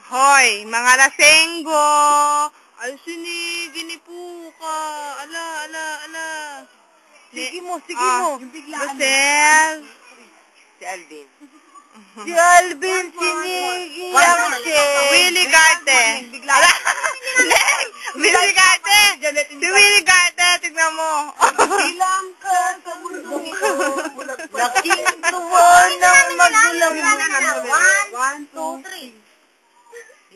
Hoy, mga lasenggo! Ay, ginipo ka. Ala. Sige mo. Rosel. Si Alvin. Si Alvin, sinigi lang siya. Willie Garte. Ala, Neng! Willie Garte! Si Willie Garte, tignan mo. Bilang ka sa mundo ito. Laking tuwa ng magulang mo. 1, 2,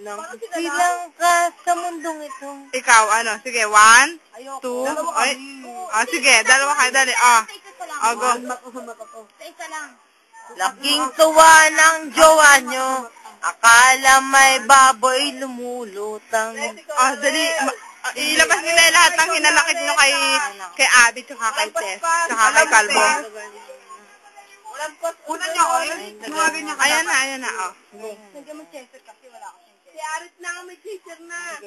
3. Bilang ka sa mundong ito. Ikaw, ano? Sige, 1, 2, ay. Sige, dalawa kayo, dali. Go. Sa isa lang. Laking tuwa ng jowa nyo. Akala may baboy lumulutang. Dali. Ilabas nila lahat ng hinanakit nyo kay Abby, tsaka kay Tess, tsaka kay Calvo. Una nyo, Ayan na, Nandiyan mo chaser kasi wala ako. Si Aret na, may teacher na.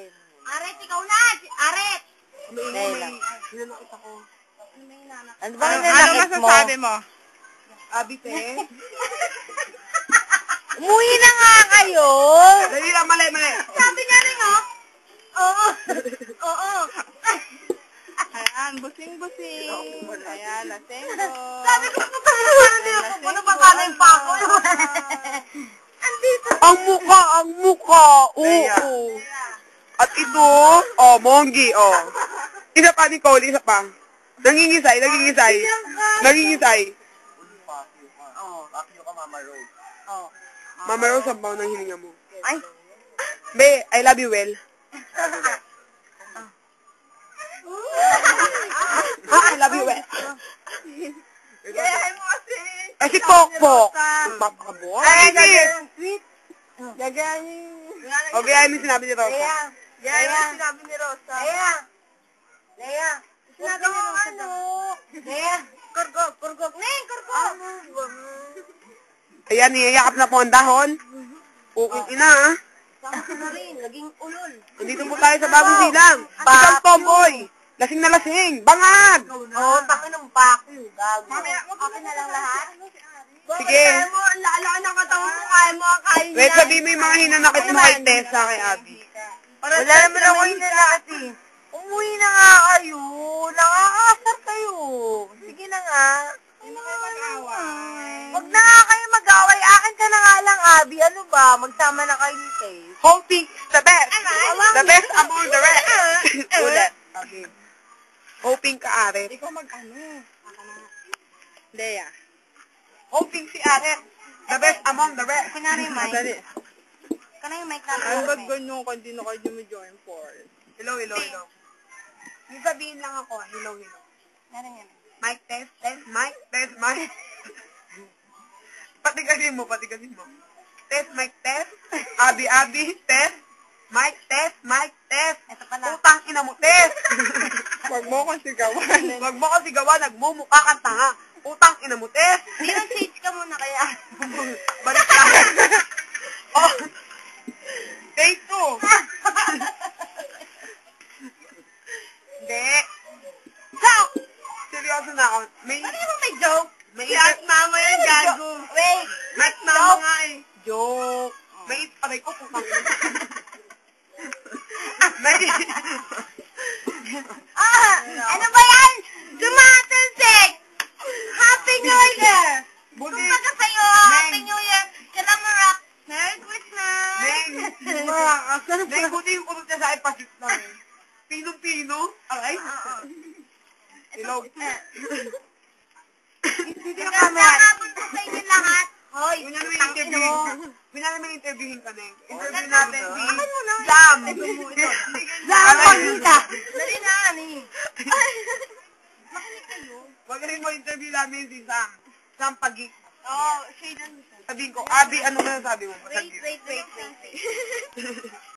Aret, ikaw na! Aret! Hinanakit ako. Ano ba Ano hinanakit mo? masasabi mo? Abby, te? Umuwi na nga kayo. Dali lang, mali. Sabi niya rin, oh. Oo. Ayan, busing-busing. Ayan, lasenggo. Sabi ko, parang din ako. Ano ba paano yung pako? Andito. Ang mukha. Oo. At ito, Monggi, Isa pa, Nicole, isa pa. Nangingisay. Akyo ka, Mama Rose. Mama Rose, ang baon ng hininga mo. Ay. Be, I love you well. I love you well. Gayahin mo kasi. Si Pokpok. Papakabot. Ay, sweet. Gagayin. Gayahin mo sinabi ni Rosa. Gayahin mo sinabi ni Rosa. Lea. Sinabi ni Rosa. Lea. Kurgok. Neng, kurgok. Ayan, niyayakap na po ang dahon. Pukong ina, Sama ka na rin. Naging ulol. Nandito po tayo sa bagong silang. Isang tomboy. Lasing na lasing. Bangag! Takin ng pako. Gago. Okay na lang lahat? Sige. Kaya mo, ang lala ng katawan mo. Kaya mo, kaya niya. Wait, sabihin mo yung mga hinanakit mo kay Tessa, kay Abby. Wala naman ako hinanakit eh. Umuwi na nga kayo. Nakakasar kayo. Sige na nga. Huwag na nga kayo mag-away. Akin ka na nga lang, Abby. Ano ba? Magsama na kayo ni Tess. Hoping the best. The best among the rest. Ulit. Okay. Hoping ka, Aret. Ikaw mag-ano? Lea. Hoping si Aret. The best among the rest. Kunwari, Mike. Dali. Kana yung mic natin. Ang ganyan ka, hindi na kayo join force. Hello. Yung sabihin lang ako, hello. Narin yan. Mic test, mic. Patigasin mo. Test, mic test. Abby, test. Mic test. Ito pala. Utang ina mo, test. Huwag mo akong sigawan. Huwag mo kasi gawa, nagmumukha kang tanga. Utang ina mo, test. Hindi change ka muna kaya. Balik lang. Take 2. Hindi. Seryoso na ako. Ano yung may joke? May mama yan, gago. Wait. Mat mama nga eh. Joke. May aray ko putang. Ano ba yan? Tumatalsik! Happy New Year! Buti. Kumbaga sa'yo, Happy New Year! Kailan mo rock? Merry Christmas! Neng, buti yung kurot niya sa akin, pasit lang eh. Pino? Aray? Hello. Hindi na camera. Nakabot ko sa inyo lahat. Hoy, Minana may interviewin ka, Neng. Interview natin si Akin mo na. Sam. Sam, pagkita. Dali na, ani. Makinig kayo. Magaling mo interview namin si Sam. Sam Pagik. Oh, shade on. Sabihin ko, Abby, ano na sabi mo? Wait.